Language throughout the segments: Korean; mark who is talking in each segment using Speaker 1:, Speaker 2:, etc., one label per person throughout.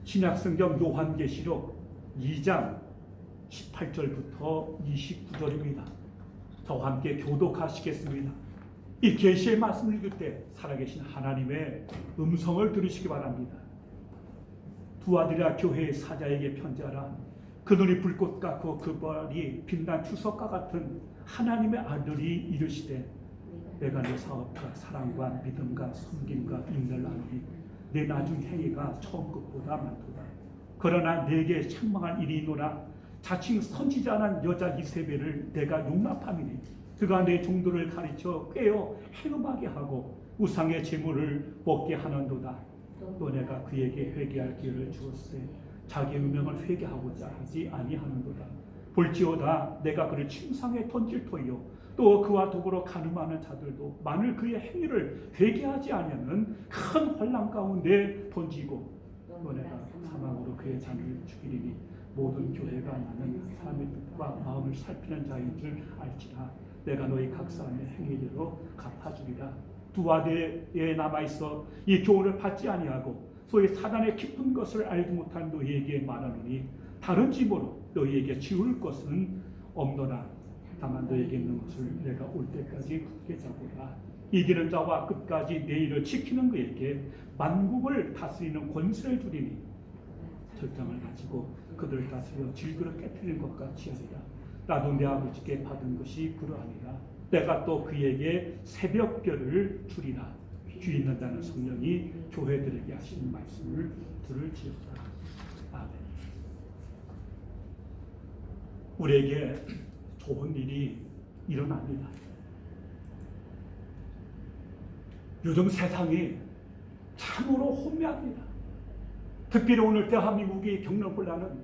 Speaker 1: 신약성경 요한계시록 2장 18절부터 29절입니다. 저와 함께 교독하시겠습니다. 이 계시의 말씀을 읽을 때 살아계신 하나님의 음성을 들으시기 바랍니다. 두아디라 교회의 사자에게 편지하라. 그 눈이 불꽃 같고 그 발이 빛난 주석과 같은 하나님의 아들이 이르시되 내가 내 사업과 사랑과 믿음과 섬김과 인내를 하노니 내 나중 행위가 처음 것보다 많도다. 그러나 내게 책망한 일이 있노라. 자칭 선지자는 여자 이세벨을 내가 용납함이니 그가 내 종들을 가르쳐 꿰어 행음하게 하고 우상의 제물을 먹게 하는도다. 또 내가 그에게 회개할 기회를 주었으되 자기 음명을 회개하고자 하지 아니하는도다. 볼지어다 내가 그를 침상에 던질 터이요 또 그와 더불어 가늠하는 자들도 만일 그의 행위를 회개하지 아니하는 큰 환난 가운데 던지고 또 내가 사망으로 그의 자녀를 죽이리니 모든 교회가 나는 사람의 뜻과 마음을 살피는 자인 줄 알지라. 내가 너희 각 사람의 행위대로 갚아주리라. 두아디에 남아있어 이 교훈을 받지 아니하고 소위 사단의 깊은 것을 알지 못한 너희에게 말하노니 다른 집으로 너희에게 지울 것은 없노라. 다만 너희에게 있는 것을 내가 올 때까지 굳게 잡으라. 이기는 자와 끝까지 내 일을 지키는 그에게 만국을 다스리는 권세를 주리니 절정을 가지고 그들을 다스려 질그러 깨뜨리는 것 같이 하리라. 나도 내 아버지께 받은 것이 그러하니라. 내가 또 그에게 새벽별을 주리라. 귀 있는 자는 성령이 교회들에게 하시는 말씀을 들을지어다. 아멘. 우리에게 좋은 일이 일어납니다. 요즘 세상이 참으로 혼미합니다. 특별히 오늘 대한민국이 겪는 혼란은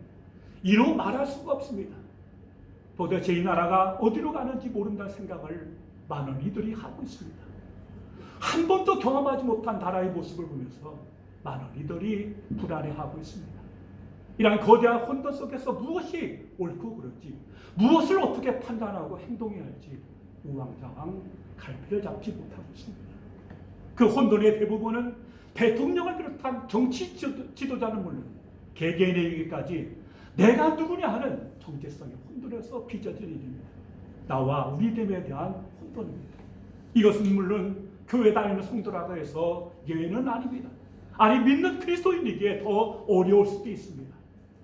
Speaker 1: 이루 말할 수가 없습니다. 도대체 이 나라가 어디로 가는지 모른다는 생각을 많은 이들이 하고 있습니다. 한 번도 경험하지 못한 나라의 모습을 보면서 많은 이들이 불안해하고 있습니다. 이런 거대한 혼돈 속에서 무엇이 옳고 그른지, 무엇을 어떻게 판단하고 행동해야 할지 우왕좌왕 갈피를 잡지 못하고 있습니다. 그 혼돈의 대부분은 대통령을 비롯한 정치 지도자는 물론 개개인에게까지 내가 누구냐 하는 정체성의 혼돈에서 빚어진 일입니다. 나와 우리 됨에 대한 혼돈입니다. 이것은 물론 교회 다니는 성도라고 해서 예외는 아닙니다. 아니 믿는 그리스도인에게 더 어려울 수도 있습니다.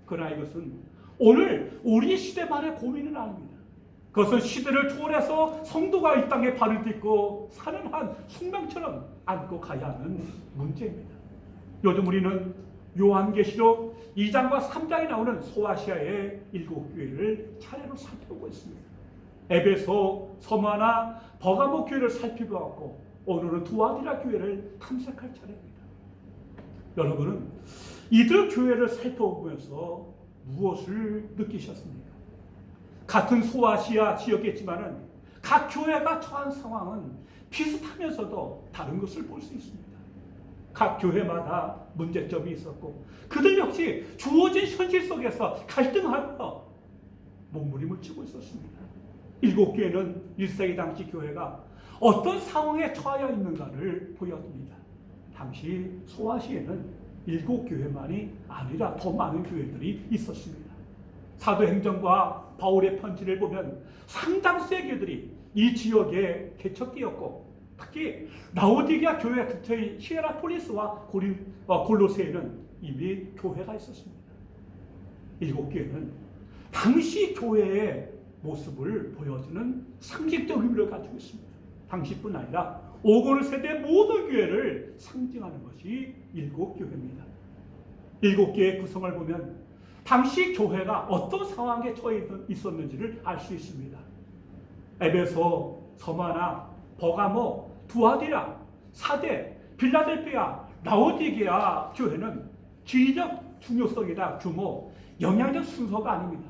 Speaker 1: 그러나 이것은 오늘 우리 시대만의 고민은 아닙니다. 그것은 시대를 초월해서 성도가 이 땅에 발을 딛고 사는 한 숙명처럼 안고 가야 하는 문제입니다. 요즘 우리는 요한계시록 2장과 3장에 나오는 소아시아의 7교회를 차례로 살펴보고 있습니다. 에베소, 서마나, 버가모 교회를 살펴보았고 오늘은 두아디라 교회를 탐색할 차례입니다. 여러분은 이들 교회를 살펴보면서 무엇을 느끼셨습니까? 같은 소아시아 지역이지만은 각 교회가 처한 상황은 비슷하면서도 다른 것을 볼 수 있습니다. 각 교회마다 문제점이 있었고 그들 역시 주어진 현실 속에서 갈등하며 몸부림을 치고 있었습니다. 7교회는 1세기 당시 교회가 어떤 상황에 처하여 있는가를 보여줍니다. 당시 소아시아에는 7교회만이 아니라 더 많은 교회들이 있었습니다. 사도행전과 바울의 편지를 보면 상당수의 교회들이 이 지역에 개척되었고 특히 라오디게아 교회 근처인 히에라폴리스와 골로새에는 이미 교회가 있었습니다. 7교회는 당시 교회의 모습을 보여주는 상징적 의미를 가지고 있습니다. 당시뿐 아니라 오고 세대 모든 교회를 상징하는 것이 7교회입니다. 7개의 구성을 보면 당시 교회가 어떤 상황에 처해 있었는지를 알 수 있습니다. 에베소, 서마나, 버가모, 두아디라, 사대, 빌라델피아, 라오디게아 교회는 지리적 중요성이나 규모, 영향적 순서가 아닙니다.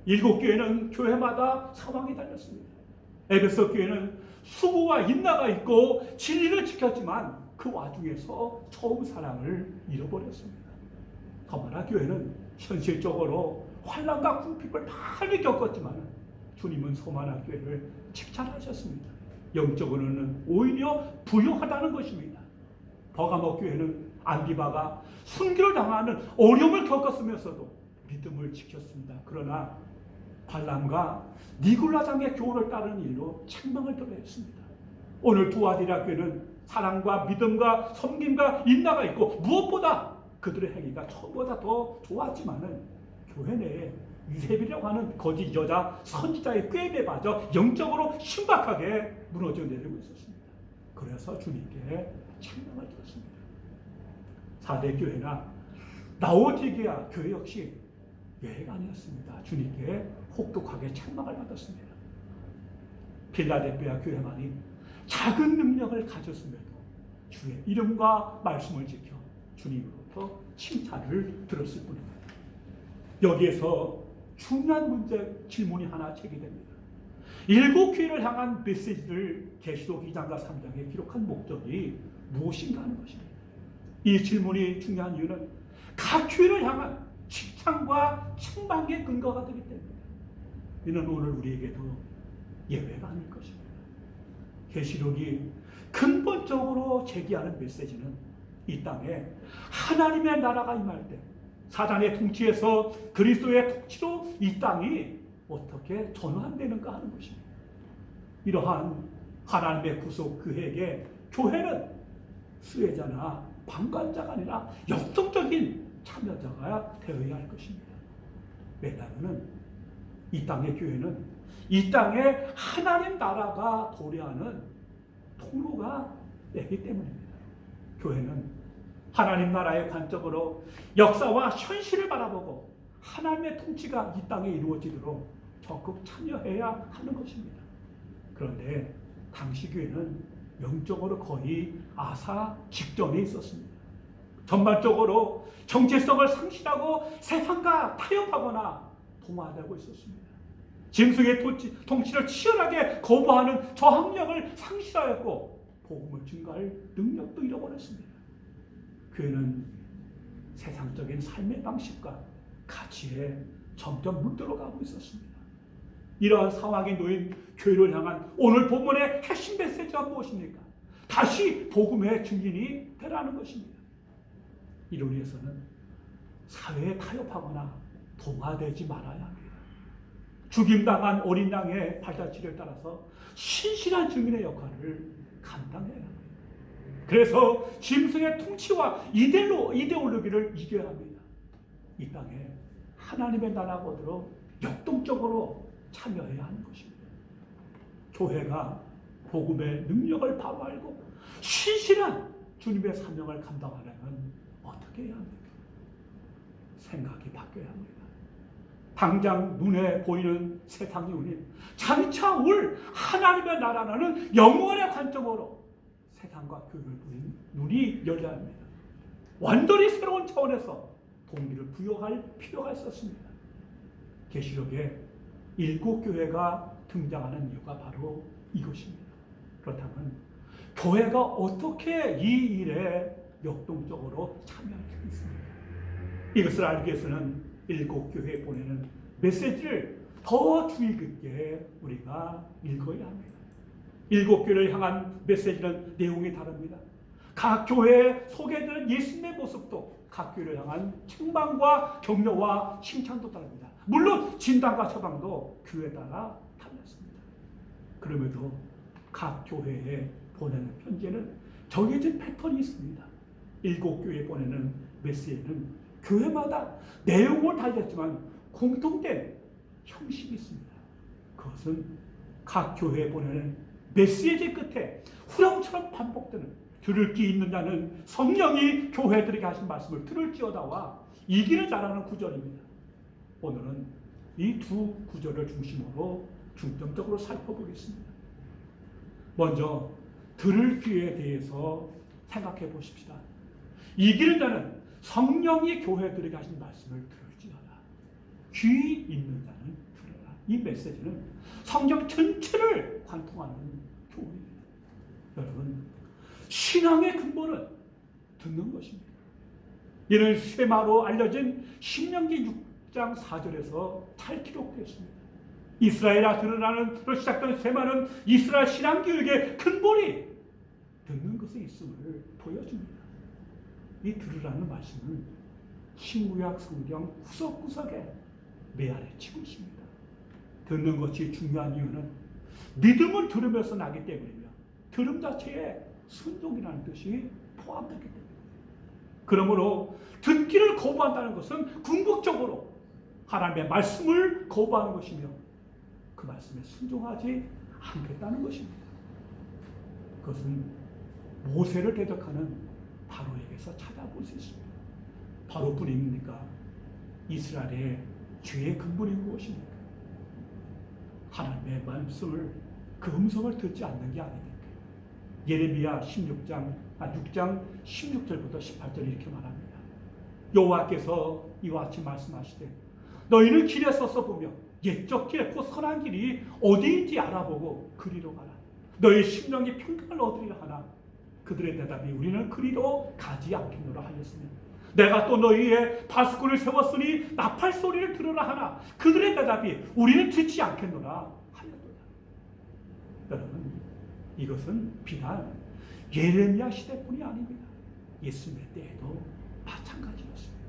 Speaker 1: 7교회는 교회마다 상황이 달렸습니다. 에베소 교회는 수고와 인내가 있고 진리를 지켰지만 그 와중에서 처음 사랑을 잃어버렸습니다. 더마나 교회는 현실적으로 환난과 궁핍을 많이 겪었지만 주님은 소만한 교회를 칭찬하셨습니다. 영적으로는 오히려 부유하다는 것입니다. 버가모 교회는 안디바가 순교를 당하는 어려움을 겪었으면서도 믿음을 지켰습니다. 그러나 발람과 니골라당의 교훈을 따르는 일로 책망을 드러냈습니다. 오늘 두아디라 교회는 사랑과 믿음과 섬김과 인내가 있고 무엇보다 그들의 행위가 처음보다 더 좋았지만은 교회 내에 유세비라고 하는 거짓 여자 선지자의 꾀에 빠져 영적으로 심각하게 무너져 내리고 있었습니다. 그래서 주님께 책망을 드렸습니다. 4대 교회나 라오디게아 교회 역시 예가 아니었습니다. 주님께 혹독하게 책망을 받았습니다. 필라델피아 교회만이 작은 능력을 가졌음에도 주의 이름과 말씀을 지켜 주님으로부터 칭찬을 들었을 뿐입니다. 여기에서 중요한 질문이 하나 제기됩니다. 7교회를 향한 메시지를 계시록 2장과 3장에 기록한 목적이 무엇인가 하는 것입니다. 이 질문이 중요한 이유는 각 교회를 향한 칭찬과 책망의 근거가 되기 때문입니다. 이는 오늘 우리에게도 예외가 아닐 것입니다. 계시록이 근본적으로 제기하는 메시지는 이 땅에 하나님의 나라가 임할 때 사단의 통치에서 그리스도의 통치로 이 땅이 어떻게 전환되는가 하는 것입니다. 이러한 하나님의 구속 그에게 교회는 수혜자나 방관자가 아니라 역동적인 참여자가 되어야 할 것입니다. 왜냐하면 이 땅의 교회는 이 땅에 하나님 나라가 도래하는 통로가 되기 때문입니다. 교회는 하나님 나라의 관점으로 역사와 현실을 바라보고 하나님의 통치가 이 땅에 이루어지도록 적극 참여해야 하는 것입니다. 그런데 당시 교회는 영적으로 거의 아사 직전에 있었습니다. 전반적으로 정체성을 상실하고 세상과 타협하거나 동화되고 있었습니다. 짐승의 통치를 치열하게 거부하는 저항력을 상실하였고 복음을 증거할 능력도 잃어버렸습니다. 교회는 세상적인 삶의 방식과 가치에 점점 물들어가고 있었습니다. 이러한 상황에 놓인 교회를 향한 오늘 본문의 핵심 메시지가 무엇입니까? 다시 복음의 증인이 되라는 것입니다. 이를 위해서는 사회에 타협하거나 동화되지 말아야 합니다. 죽임당한 어린 양의 발자취를 따라서 신실한 증인의 역할을 감당해야 합니다. 그래서 짐승의 통치와 이데올로기를 이겨야 합니다. 이 땅에 하나님의 나라가 오도록 역동적으로 참여해야 하는 것입니다. 교회가 복음의 능력을 바로 알고 신실한 주님의 사명을 감당하려면 어떻게 해야 합니까? 생각이 바뀌어야 합니다. 당장 눈에 보이는 세상이 아닌 장차 올 하나님의 나라라는 영원의 관점으로 세상과 교회를 보는 눈이 열려야 합니다. 완전히 새로운 차원에서 동기를 부여할 필요가 있었습니다. 계시록에 7교회가 등장하는 이유가 바로 이것입니다. 그렇다면 교회가 어떻게 이 일에 역동적으로 참여할 수 있습니까? 이것을 알기 위해서는 7교회에 보내는 메시지를 더 주의 깊게 우리가 읽어야 합니다. 7교회를 향한 메시지는 내용이 다릅니다. 각 교회에 소개되는 예수님의 모습도 각 교회를 향한 책망과 격려와 칭찬도 다릅니다. 물론 진단과 처방도 교회에 따라 달랐습니다. 그럼에도 각 교회에 보내는 편지에는 정해진 패턴이 있습니다. 7교회에 보내는 메시지는 교회마다 내용을 달렸지만 공통된 형식이 있습니다. 그것은 각 교회에 보내는 메시지 끝에 후렴처럼 반복되는 들을 귀 있는 자는 성령이 교회들에게 하신 말씀을 들을지어다와 이기를 잘하는 구절입니다. 오늘은 이 두 구절을 중심으로 중점적으로 살펴보겠습니다. 먼저 들을 귀에 대해서 생각해 보십시다. 이기는 자는 성령이 교회들에게 하신 말씀을 들을지어다. 귀 있는 자는 들어라. 이 메시지는 성경 전체를 관통하는 교훈입니다. 여러분, 신앙의 근본은 듣는 것입니다. 이는 쇠마로 알려진 신명기 6장 4절에서 잘 기록되었습니다. 이스라엘아 들으라는 시작된 쇠마는 이스라엘 신앙교육의 근본이 듣는 것에 있음을 보여줍니다. 이 들으라는 말씀은 신구약 성경 구석구석에 메아리치고 있습니다. 듣는 것이 중요한 이유는 믿음을 들으면서 나기 때문이며 들음 자체에 순종이라는 뜻이 포함되기 때문입니다. 그러므로 듣기를 거부한다는 것은 궁극적으로 하나님의 말씀을 거부하는 것이며 그 말씀에 순종하지 않겠다는 것입니다. 그것은 모세를 대적하는 바로에게서 찾아볼 수 있습니다. 바로뿐입니까? 이스라엘의 죄의 근본이 무엇입니까? 하나님의 말씀을 그 음성을 듣지 않는 게 아닙니까? 예레미야 6장 16절부터 18절 이렇게 말합니다. 여호와께서 이와 같이 말씀하시되 너희는 길에 서서 보며 옛적 길, 곧 선한 길이 어디인지 알아보고 그리로 가라. 너희 심령이 평강을 얻으리라 하나 그들의 대답이 우리는 그리로 가지 않겠노라 하였으며 내가 또 너희의 바스코를 세웠으니 나팔 소리를 들으라 하나 그들의 대답이 우리는 듣지 않겠노라 하였도다. 여러분, 이것은 비단 예레미야 시대뿐이 아닙니다. 예수님의 때에도 마찬가지였습니다.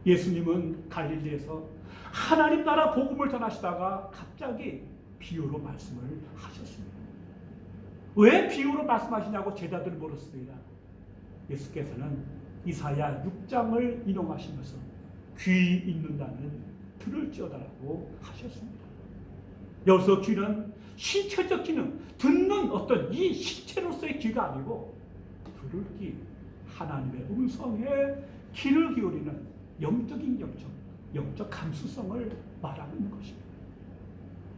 Speaker 1: 예수님은 갈릴리에서 하나님 나라 복음을 전하시다가 갑자기 비유로 말씀을 하셨습니다. 왜 비유로 말씀하시냐고 제자들이 물었습니다. 예수께서는 이사야 6장을 인용하시면서 귀 있는 자는 들을지어다라고 하셨습니다. 여기서 귀는 신체적 귀는 듣는 어떤 이 신체로서의 귀가 아니고 들을 귀, 하나님의 음성에 귀를 기울이는 영적인 영적 감수성을 말하는 것입니다.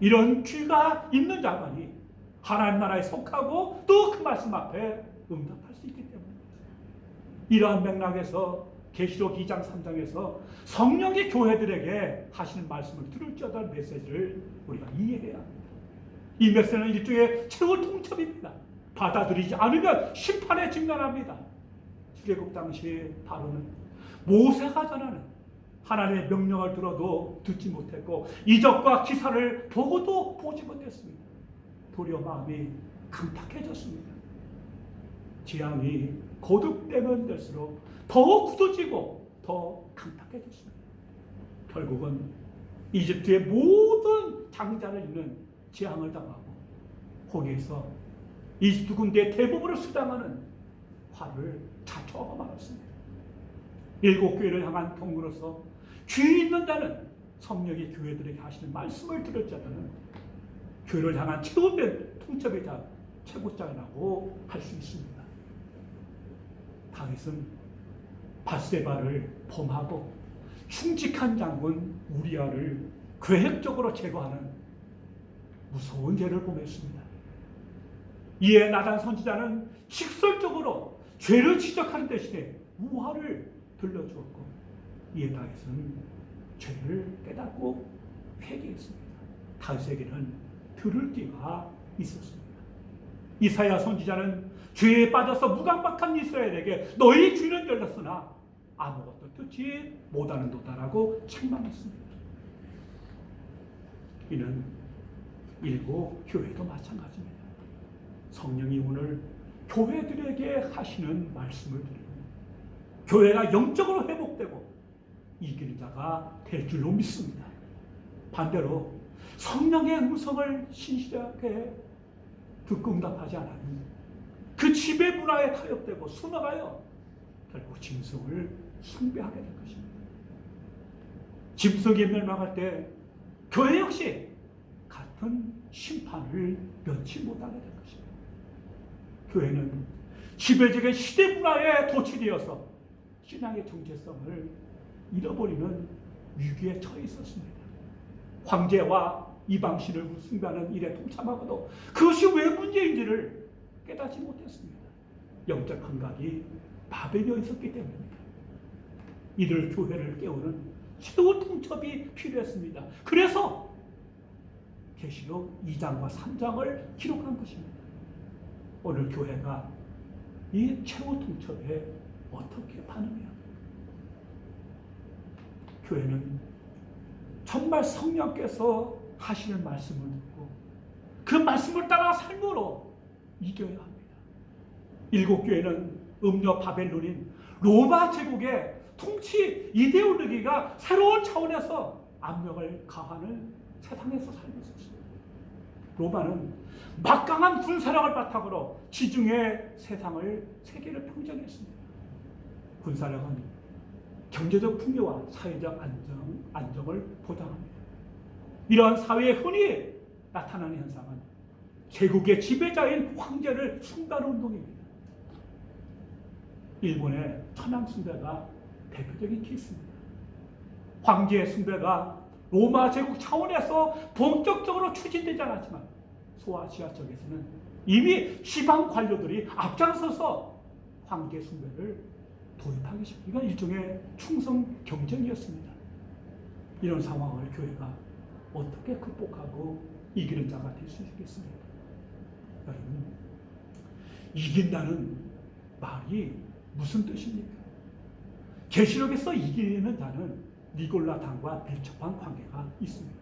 Speaker 1: 이런 귀가 있는 자만이 하나님 나라에 속하고 또 그 말씀 앞에 응답할 수 있기 때문입니다. 이러한 맥락에서 계시록 2장 3장에서 성령이 교회들에게 하시는 말씀을 들을지어다 메시지를 우리가 이해해야 합니다. 이 메시지는 일종의 최후 통첩입니다. 받아들이지 않으면 심판에 직면합니다. 출애굽 당시 바로는 모세가 전하는 하나님의 명령을 들어도 듣지 못했고 이적과 기사를 보고도 보지 못했습니다. 도리어 마음이 강팍해졌습니다. 재앙이 거듭되면 될수록 더 굳어지고 더 강팍해졌습니다. 결국은 이집트의 모든 장자를 잇는 재앙을 당하고 거기에서 이집트 군대의 대부분을 수장하는 화를 자초하고 말았습니다. 7교회를 향한 경고로서 귀 있는 자는 성령이 교회들에게 하시는 말씀을 들을 자들은 교회를 향한 최고의 통첩이자 최고장이라고 할 수 있습니다. 다윗은 밧세바를 범하고 충직한 장군 우리아를 계획적으로 제거하는 무서운 죄를 범했습니다. 이에 나단 선지자는 직설적으로 죄를 지적하는 대신에 우화를 들려주었고 이에 다윗은 죄를 깨닫고 회개했습니다. 다윗에게는 들을 귀가 있었습니다. 이사야 선지자는 죄에 빠져서 무감박한 이스라엘에게 너희 귀는 열렸으나 아무것도 듣지 못하는도다라고 책망했습니다. 이는 일곱 교회도 마찬가지입니다. 성령이 오늘 교회들에게 하시는 말씀을 드리고 교회가 영적으로 회복되고 이기는 자가 될 줄로 믿습니다. 반대로 성령의 음성을 신실하게 듣고 응답하지 않으면 그 지배 문화에 타협되고 순화하여 결국 짐승을 숭배하게 될 것입니다. 짐승이 멸망할 때 교회 역시 같은 심판을 면치 못하게 될 것입니다. 교회는 지배적인 시대 문화에 도취되어서 신앙의 정체성을 잃어버리는 위기에 처해 있었습니다. 황제와 이방신을 숭배하는 일에 동참하고도 그것이 왜 문제인지를 깨닫지 못했습니다. 영적 감각이 마비되어 있었기 때문입니다. 이들 교회를 깨우는 최후 통첩이 필요했습니다. 그래서 계시록 2장과 3장을 기록한 것입니다. 오늘 교회가 이 최후 통첩에 어떻게 반응해야 합니까? 교회는 정말 성령께서 하시는 말씀을 듣고 그 말씀을 따라 삶으로 이겨야 합니다. 일곱 교회는 음녀 바벨론인 로마 제국의 통치 이데올로기가 새로운 차원에서 압력을 가하는 세상에서 살고 있었습니다. 로마는 막강한 군사력을 바탕으로 지중해 세계를 평정했습니다. 군사력은 경제적 풍요와 사회적 안정을 보장합니다. 이러한 사회에 흔히 나타나는 현상은 제국의 지배자인 황제를 숭배하는 운동입니다. 일본의 천황 숭배가 대표적인 케이스입니다. 황제의 숭배가 로마 제국 차원에서 본격적으로 추진되지 않았지만 소아시아 쪽에서는 이미 지방 관료들이 앞장서서 황제 숭배를 도입하기 시작합니다. 이건 일종의 충성 경쟁이었습니다. 이런 상황을 교회가 어떻게 극복하고 이기는 자가 될 수 있겠습니까? 여러분, 이긴다는 말이 무슨 뜻입니까? 계시록에서 이기는 자는 니골라당과 밀접한 관계가 있습니다.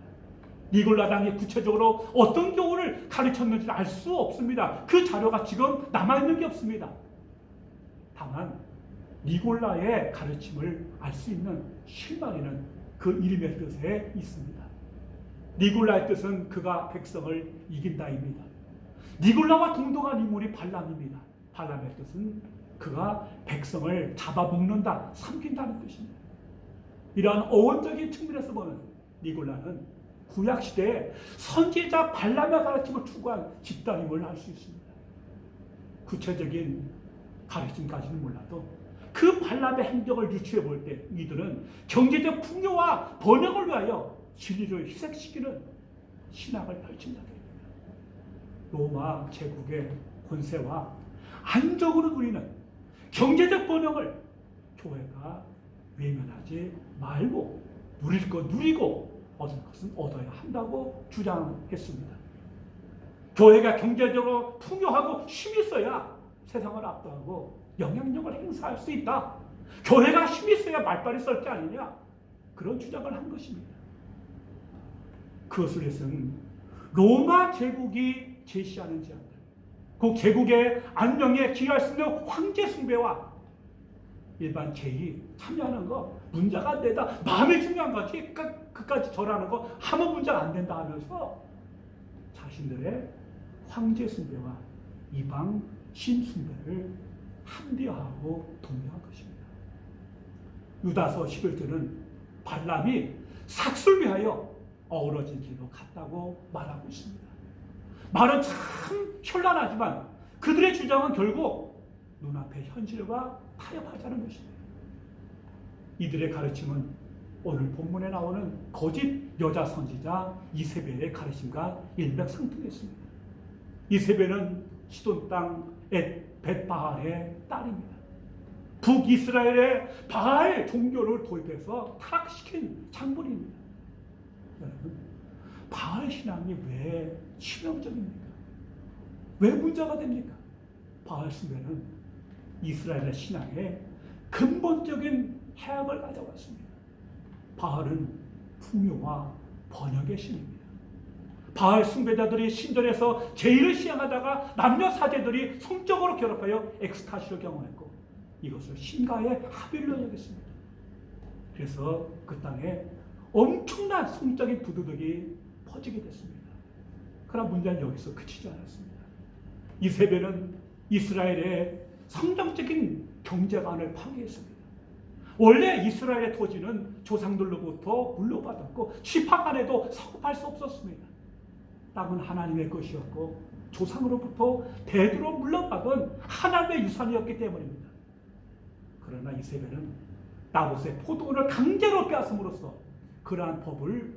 Speaker 1: 니골라당이 구체적으로 어떤 교훈을 가르쳤는지 알 수 없습니다. 그 자료가 지금 남아있는 게 없습니다. 다만 니골라의 가르침을 알 수 있는 실마리는 그 이름의 뜻에 있습니다. 니골라의 뜻은 그가 백성을 이긴다입니다. 니골라와 동등한 인물이 발람입니다. 발람의 뜻은 그가 백성을 잡아먹는다, 삼킨다는 뜻입니다. 이러한 어원적인 측면에서 보는 니골라는 구약시대에 선지자 발람의 가르침을 추구한 집단임을 알 수 있습니다. 구체적인 가르침까지는 몰라도 그 발람의 행적을 유추해 볼 때 이들은 경제적 풍요와 번영을 위하여 진리를 희생시키는 신학을 펼친다. 로마 제국의 권세와 안정으로 누리는 경제적 번영을 교회가 외면하지 말고 누릴 것 누리고 얻을 것은 얻어야 한다고 주장했습니다. 교회가 경제적으로 풍요하고 힘이 있어야 세상을 압도하고 영향력을 행사할 수 있다. 교회가 힘이 있어야 말빨이 설 게 아니냐. 그런 주장을 한 것입니다. 그것을 위해서는 로마 제국이 제시하는 제안들, 그 제국의 안정에 기여할 수 있는 황제 숭배와 일반 개인이 참여하는 거 문제가 안 된다. 마음이 중요한 거지. 그까지 절하는 거 하면 문제가 안 된다 하면서 자신들의 황제 숭배와 이방 신 숭배를 합리화하고 동의한 것입니다. 유다서 11절은 발람이 삭술 위하여 어우러진 길로 갔다고 말하고 있습니다. 말은 참 현란하지만 그들의 주장은 결국 눈앞의 현실과 타협하자는 것입니다. 이들의 가르침은 오늘 본문에 나오는 거짓 여자 선지자 이세벨의 가르침과 일맥상통했습니다. 이세벨은 시돈 땅 벳바알의 딸입니다. 북이스라엘의 바알 종교를 도입해서 타락시킨 장본입니다. 여러분, 바알 신앙이 왜 치명적입니까? 왜 문제가 됩니까? 바알 숭배는 이스라엘의 신앙에 근본적인 해악을 가져왔습니다. 바알은 풍요와 번영의 신입니다. 바알 숭배자들이 신전에서 제의를 시행하다가 남녀 사제들이 성적으로 결합하여 엑스타시를 경험했고 이것을 신가의 합의로 여겼습니다. 그래서 그 땅에 엄청난 성적인 부도덕이 퍼지게 됐습니다. 그러나 문제는 여기서 그치지 않았습니다. 이세벨은 이스라엘의 성경적인 경제관을 파괴했습니다. 원래 이스라엘의 토지는 조상들로부터 물려받았고 지파간에도 사고팔 수 없었습니다. 땅은 하나님의 것이었고 조상으로부터 대대로 물려받은 하나님의 유산이었기 때문입니다. 그러나 이세벨은 나봇의 포도원을 강제로 빼앗음으로써 그러한 법을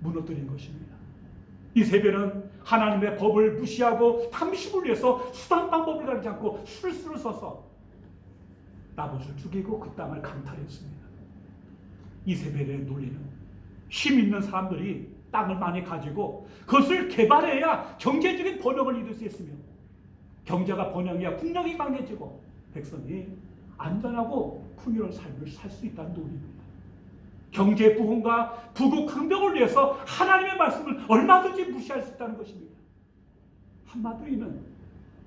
Speaker 1: 무너뜨린 것입니다. 이세벨은 하나님의 법을 무시하고 탐심을 위해서 수단 방법을 가리지 않고 술수를 써서 나봇을 죽이고 그 땅을 강탈했습니다. 이세벨의 논리는 힘 있는 사람들이 땅을 많이 가지고 그것을 개발해야 경제적인 번영을 이룰 수 있으며 경제가 번영해야 국력이 강해지고 백성이 안전하고 풍요로운 삶을 살 수 있다는 논리입니다. 경제 부흥과 부국 강병을 위해서 하나님의 말씀을 얼마든지 무시할 수 있다는 것입니다. 한마디로 이는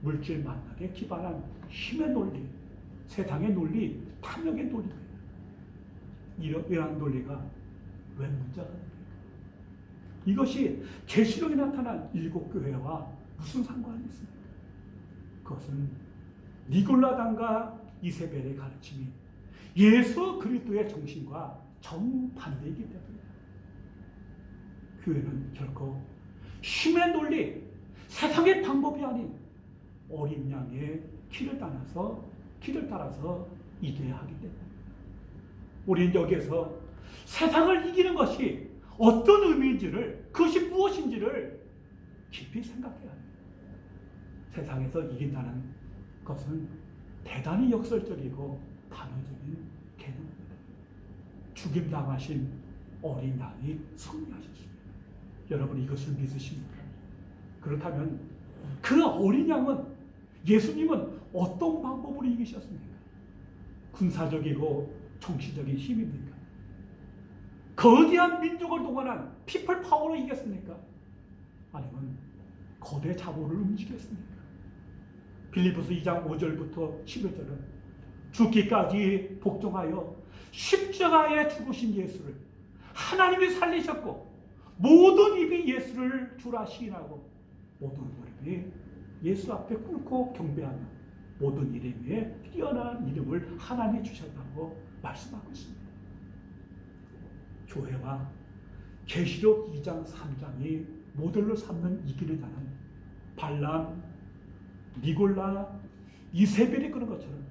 Speaker 1: 물질 만능에 기반한 힘의 논리, 세상의 논리, 탐욕의 논리입니다. 이러한 논리가 왜 문제가 됩니까? 이것이 계시록에 나타난 일곱 교회와 무슨 상관이 있습니까? 그것은 니골라당과 이세벨의 가르침이 예수 그리스도의 정신과 정반대이기 때문입니다. 교회는 결코 힘의 논리, 세상의 방법이 아닌 어린 양의 길을 따라서 이겨야 하기 때문입니다. 우리는 여기에서 세상을 이기는 것이 어떤 의미인지를, 그것이 무엇인지를 깊이 생각해야 합니다. 세상에서 이긴다는 것은 대단히 역설적이고 단어적인 개념입니다. 죽임당하신 어린 양이 승리하셨습니다. 여러분 이것을 믿으십니까? 그렇다면 그 어린 양은, 예수님은 어떤 방법으로 이기셨습니까? 군사적이고 정치적인 힘입니까? 거대한 민족을 동원한 피플 파워로 이겼습니까? 아니면 거대 자본을 움직였습니까? 빌립보서 2장 5절부터 11절은 죽기까지 복종하여 십자가에 죽으신 예수를 하나님이 살리셨고, 모든 입이 예수를 주라 시인하고 모든 무릎이 예수 앞에 꿇고 경배하며 모든 이름 위에 뛰어난 이름을 하나님이 주셨다고 말씀하고 있습니다. 교회와 계시록 2장 3장이 모델로 삼는 이기는 자는 발람, 니골라, 이세벨이 그런 것처럼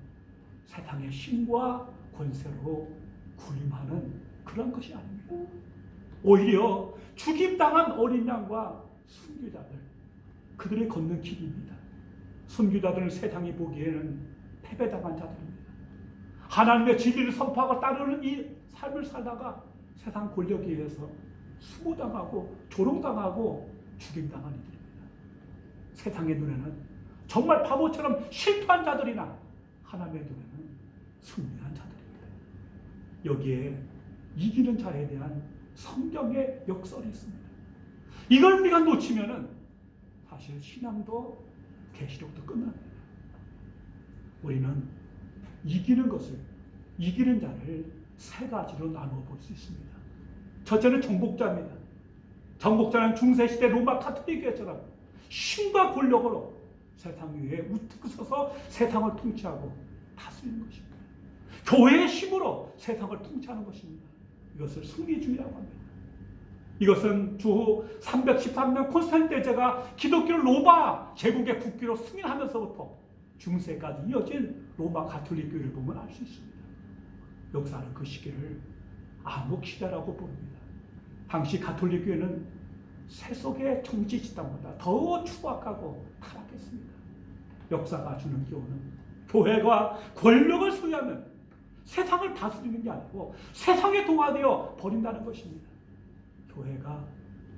Speaker 1: 세상의 힘과 권세로 군림하는 그런 것이 아닙니다. 오히려 죽임당한 어린 양과 순교자들, 그들이 걷는 길입니다. 순교자들은 세상이 보기에는 패배당한 자들입니다. 하나님의 진리를 선포하고 따르는 이 삶을 살다가 세상 권력에 의해서 수모당하고 조롱당하고 죽임당한 이들입니다. 세상의 눈에는 정말 바보처럼 실패한 자들이나 하나님의 눈에는 승리한 자들입니다. 여기에 이기는 자에 대한 성경의 역설이 있습니다. 이걸 우리가 놓치면은 사실 신앙도 계시록도 끝납니다. 우리는 이기는 것을, 이기는 자를 세 가지로 나누어 볼 수 있습니다. 첫째는 정복자입니다. 정복자는 중세시대 로마 카톨릭교회처럼 힘과 권력으로 세상 위에 우뚝 서서 세상을 통치하고 다스리는 것입니다. 교회의 힘으로 세상을 통치하는 것입니다. 이것을 승리주의라고 합니다. 이것은 주 313년 콘스탄틴 대제가 기독교를 로마 제국의 국기로 승인하면서부터 중세까지 이어진 로마 가톨릭 교회를 보면 알 수 있습니다. 역사는 그 시기를 암흑시대라고 부릅니다. 당시 가톨릭 교회는 세속의 정치 집단보다 더 추악하고 타락했습니다. 역사가 주는 교훈은 교회가 권력을 소유하면 세상을 다스리는 게 아니고 세상에 동화되어 버린다는 것입니다. 교회가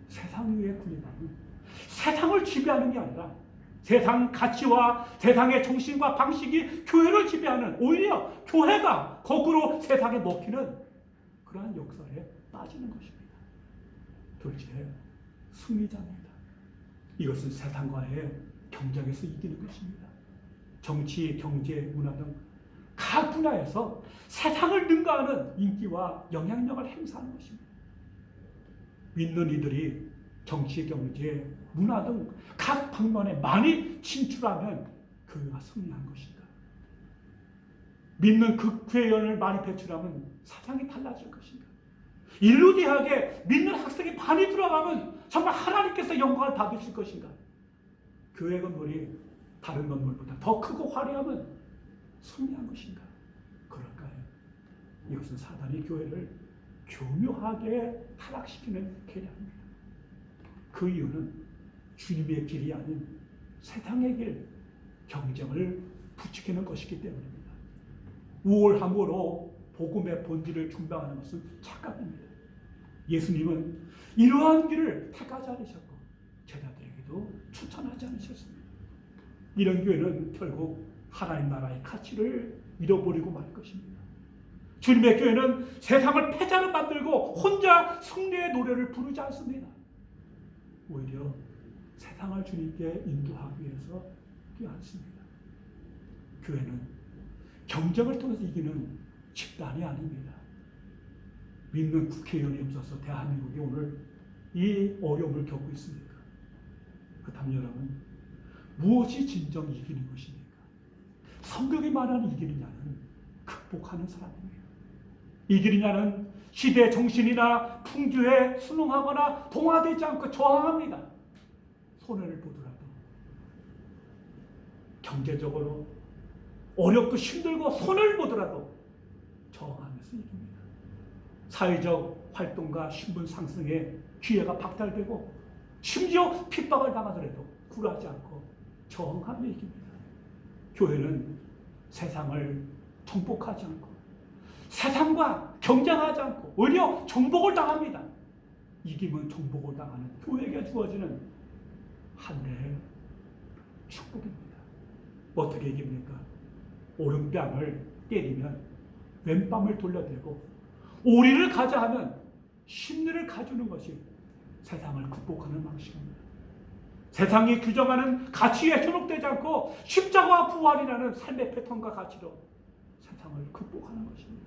Speaker 1: 세상 위에 군림하는, 세상을 지배하는 게 아니라 세상 가치와 세상의 정신과 방식이 교회를 지배하는, 오히려 교회가 거꾸로 세상에 먹히는 그러한 역사에 빠지는 것입니다. 둘째, 승리자입니다. 이것은 세상과의 경쟁에서 이기는 것입니다. 정치, 경제, 문화 등 각 분야에서 세상을 능가하는 인기와 영향력을 행사하는 것입니다. 믿는 이들이 정치, 경제, 문화 등 각 방면에 많이 진출하면 교회가 승리한 것입니다. 믿는 극회원을 많이 배출하면 사상이 달라질 것입니다. 인류 대학에 믿는 학생이 많이 들어가면 정말 하나님께서 영광을 받으실 것인가? 교회 건물이 다른 건물보다 더 크고 화려하면 승리한 것인가? 그럴까요? 이것은 사단이 교회를 교묘하게 타락시키는 계략입니다. 그 이유는 주님의 길이 아닌 세상의 길, 경쟁을 부추기는 것이기 때문입니다. 우월함으로 복음의 본질을 중단하는 것은 착각입니다. 예수님은 이러한 길을 택하지 않으셨고 제자들에게도 추천하지 않으셨습니다. 이런 교회는 결국 하나님 나라의 가치를 잃어버리고 말 것입니다. 주님의 교회는 세상을 패자로 만들고 혼자 승리의 노래를 부르지 않습니다. 오히려 세상을 주님께 인도하기 위해서 뛰어앉습니다. 교회는 경쟁을 통해서 이기는 집단이 아닙니다. 믿는 국회의원이 없어서 대한민국이 오늘 이 어려움을 겪고 있습니까? 그렇다면 여러분, 무엇이 진정 이기는 것입니까? 성경이 말하는 이기는 자는 극복하는 사람입니다. 이기는 자는 시대 정신이나 풍조에 순응하거나 동화되지 않고 저항합니다. 손해를 보더라도 경제적으로 어렵고 힘들고 손해를 보더라도 저항하면서 이깁니다. 사회적 활동과 신분 상승에 기회가 박탈되고 심지어 핍박을 당하더라도 굴하지 않고 저항하며 이깁니다. 교회는 세상을 정복하지 않고 세상과 경쟁하지 않고 오히려 정복을 당합니다. 이기면 정복을 당하는 교회에게 주어지는 하늘의 축복입니다. 어떻게 이깁니까? 오른뺨을 때리면 왼뺨을 돌려대고 오리를 가자 하면 심리를 가주는 것이 세상을 극복하는 방식입니다. 세상이 규정하는 가치에 현혹되지 않고 십자가와 부활이라는 삶의 패턴과 가치로 세상을 극복하는 것입니다.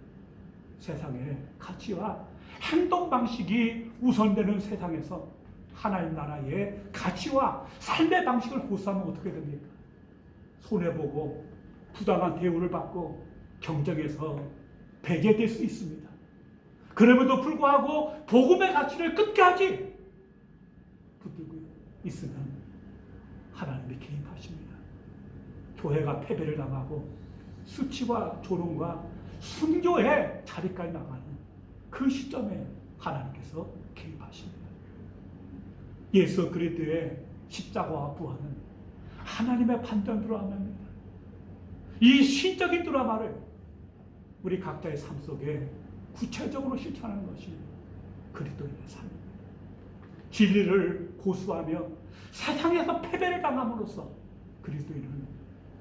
Speaker 1: 세상의 가치와 행동 방식이 우선되는 세상에서 하나님 나라의 가치와 삶의 방식을 고수하면 어떻게 됩니까? 손해보고 부당한 대우를 받고 경쟁에서 배제될 수 있습니다. 그럼에도 불구하고 복음의 가치를 끝까지 붙들고 있으면 하나님이 개입하십니다. 교회가 패배를 당하고 수치와 조롱과 순교의 자리까지 나가는 그 시점에 하나님께서 개입하십니다. 예수 그리스도의 십자가와 부활은 하나님의 판단 드라마입니다. 이 신적인 드라마를 우리 각자의 삶 속에 구체적으로 실천하는 것이 그리스도인의 삶입니다. 진리를 고수하며 세상에서 패배를 당함으로써 그리스도인은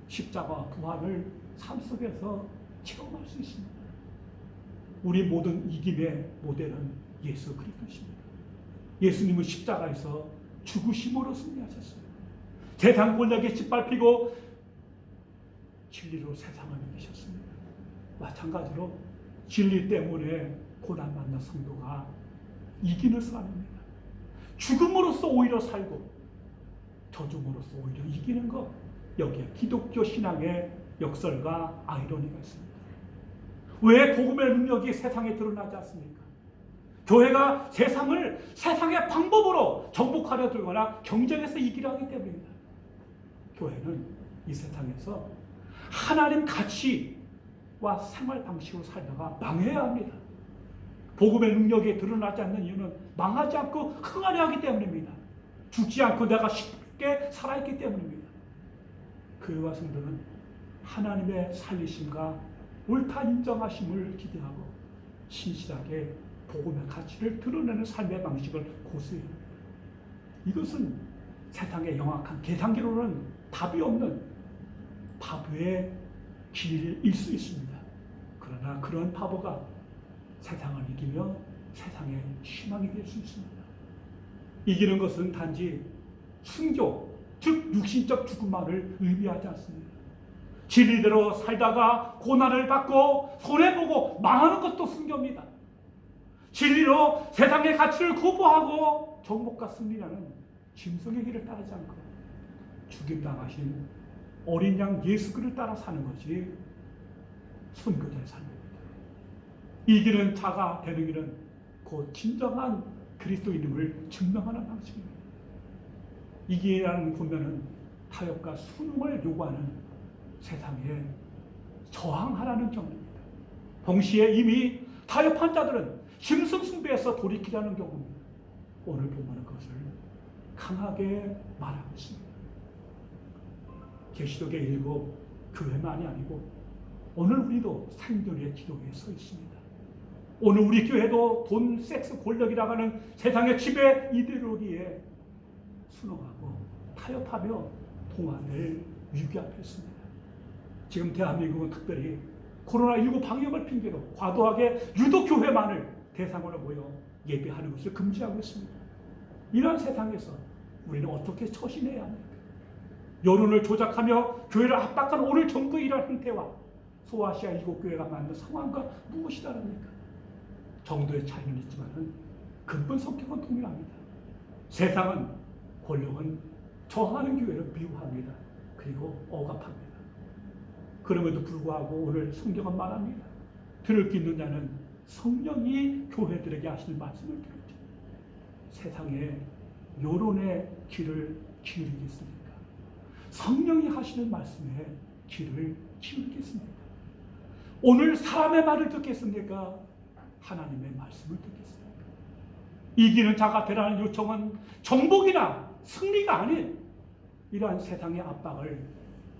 Speaker 1: 십자가와 부활을 삶 속에서 체험할 수 있습니다. 우리 모든 이김의 모델은 예수 그리스도십니다. 예수님은 십자가에서 죽으심으로 승리하셨습니다. 세상 권력에 짓밟히고 진리로 세상을 이기셨습니다. 마찬가지로 진리 때문에 고난받는 성도가 이기는 사람입니다. 죽음으로써 오히려 살고 저중으로써 오히려 이기는 것, 여기에 기독교 신앙의 역설과 아이러니가 있습니다. 왜 복음의 능력이 세상에 드러나지 않습니까? 교회가 세상의 방법으로 정복하려 들거나 경쟁에서 이기려 하기 때문입니다. 교회는 이 세상에서 하나님 가치와 생활 방식으로 살다가 망해야 합니다. 복음의 능력이 드러나지 않는 이유는 망하지 않고 흥하려 하기 때문입니다. 죽지 않고 내가 쉽게 살아있기 때문입니다. 교회와 성도는 하나님의 살리심과 옳다 인정하심을 기대하고 신실하게 복음의 가치를 드러내는 삶의 방식을 고수해야 합니다. 이것은 세상의 영악한 계산기로는 답이 없는 바보의 길일 수 있습니다. 그러나 그런 바보가 세상을 이기며 세상의 희망이 될 수 있습니다. 이기는 것은 단지 순교, 즉 육신적 죽음만을 의미하지 않습니다. 진리대로 살다가 고난을 받고 손해보고 망하는 것도 순교입니다. 진리로 세상의 가치를 거부하고 정복과 승리라는 짐승의 길을 따르지 않고 죽임당하신 어린 양 예수 그리스도를 따라 사는 것이 순교자의 삶입니다. 이기는 자가 되는 길은 곧 진정한 그리스도인임을 증명하는 방식입니다. 이기라는 분명은 타협과 순응을 요구하는 세상에 저항하라는 경우입니다. 동시에 이미 타협한 자들은 짐승 숭배에서 돌이키라는 경우입니다. 오늘 본문은 그것을 강하게 말하고 있습니다. 계시록의 일곱 교회만이 아니고 오늘 우리도 생존의 기록에 서 있습니다. 오늘 우리 교회도 돈, 섹스, 권력이라고 하는 세상의 지배 이데올로기에 순응하고 타협하며 동안을 유기합했습니다. 지금 대한민국은 특별히 코로나19 방역을 핑계로 과도하게 유독 교회만을 대상으로 모여 예배하는 것을 금지하고 있습니다. 이런 세상에서 우리는 어떻게 처신해야 합니까? 여론을 조작하며 교회를 압박하는 오늘 정부의 이러한 행태와 소아시아 7교회가 만든 상황과 무엇이 다릅니까? 정도의 차이는 있지만 근본 성격은 동일합니다. 세상은, 권력은 저하는 교회를 미워합니다. 그리고 억압합니다. 그럼에도 불구하고 오늘 성경은 말합니다. 들을 수 있는 자는 성령이 교회들에게 하시는 말씀을 들을지 세상의 여론의 귀를 기울이겠습니까? 성령이 하시는 말씀에 귀를 기울이겠습니까? 오늘 사람의 말을 듣겠습니까? 하나님의 말씀을 듣겠습니까? 이기는 자가 되라는 요청은 정복이나 승리가 아닌 이러한 세상의 압박을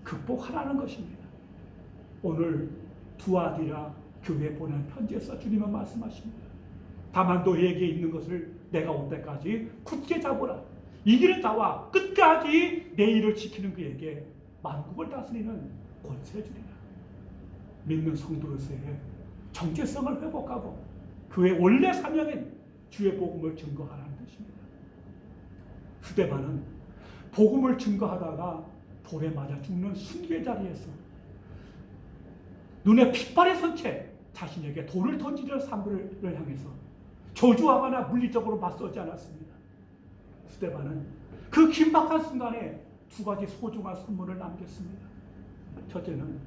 Speaker 1: 극복하라는 것입니다. 오늘 두아디라 교회에 보낸 편지에서 주님은 말씀하십니다. 다만 너희에게 있는 것을 내가 올 때까지 굳게 잡으라. 이기는 자와 끝까지 내 일을 지키는 그에게 만국을 다스리는 권세 주리라. 믿는 성도로서의 정체성을 회복하고 그의 원래 사명인 주의 복음을 증거하라는 뜻입니다. 스데반은 복음을 증거하다가 돌에 맞아 죽는 순교의 자리에서 눈에 핏발이 선 채 자신에게 돌을 던지는 사람들을 향해서 저주하거나 물리적으로 맞서지 않았습니다. 스데반은 그 긴박한 순간에 두 가지 소중한 선물을 남겼습니다. 첫째는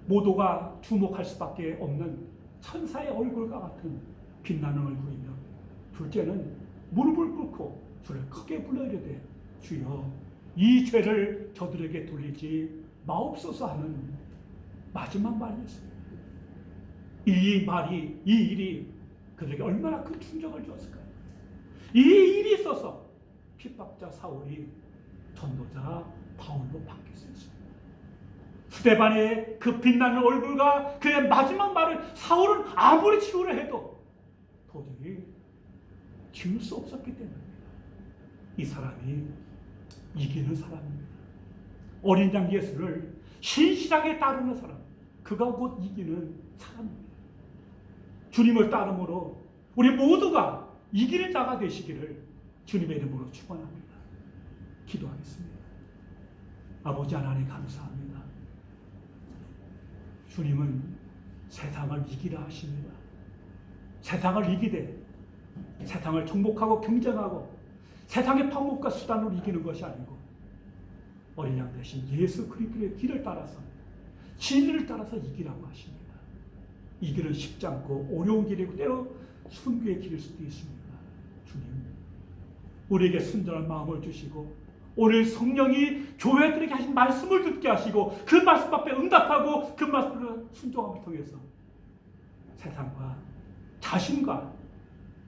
Speaker 1: 모두가 주목할 수밖에 없는 천사의 얼굴과 같은 빛나는 얼굴이며, 둘째는 무릎을 꿇고 주를 크게 불러 이르되 주여 이 죄를 저들에게 돌리지 마옵소서 하는 마지막 말이었습니다. 이 말이, 이 일이 그들에게 얼마나 큰 충격을 주었을까요? 이 일이 있어서 핍박자 사울이 전도자 바울로 바뀌었습니다. 스데반의 그 빛나는 얼굴과 그의 마지막 말을 사울은 아무리 치유를 해도 도저히 지울 수 없었기 때문입니다. 이 사람이 이기는 사람입니다. 어린 양 예수를 신실하게 따르는 사람, 그가 곧 이기는 사람입니다. 주님을 따름으로 우리 모두가 이기는 자가 되시기를 주님의 이름으로 축원합니다. 기도하겠습니다. 아버지 하나님 감사합니다. 주님은 세상을 이기라 하십니다. 세상을 이기되 세상을 정복하고 경쟁하고 세상의 방법과 수단으로 이기는 것이 아니고 어린 양 대신 예수 그리스도의 길을 따라서 진리를 따라서 이기라고 하십니다. 이 길은 쉽지 않고 어려운 길이고 때로 순교의 길일 수도 있습니다. 주님, 우리에게 순전한 마음을 주시고 오늘 성령이 교회들에게 하신 말씀을 듣게 하시고 그 말씀 앞에 응답하고 그 말씀을 순종함을 통해서 세상과 자신과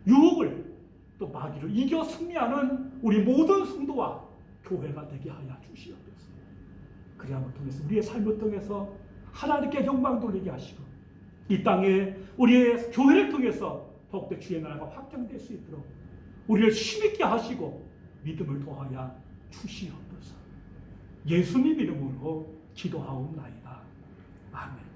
Speaker 1: 유혹을 또 마귀를 이겨 승리하는 우리 모든 성도와 교회가 되게 하여 주시옵소서. 그리함을 통해서 우리의 삶을 통해서 하나님께 영광 돌리게 하시고 이 땅에 우리의 교회를 통해서 더욱더 주의 나라가 확장될 수 있도록 우리를 힘있게 하시고 믿음을 더하여 주시옵소서. 예수님 이름으로 기도하옵나이다. 아멘.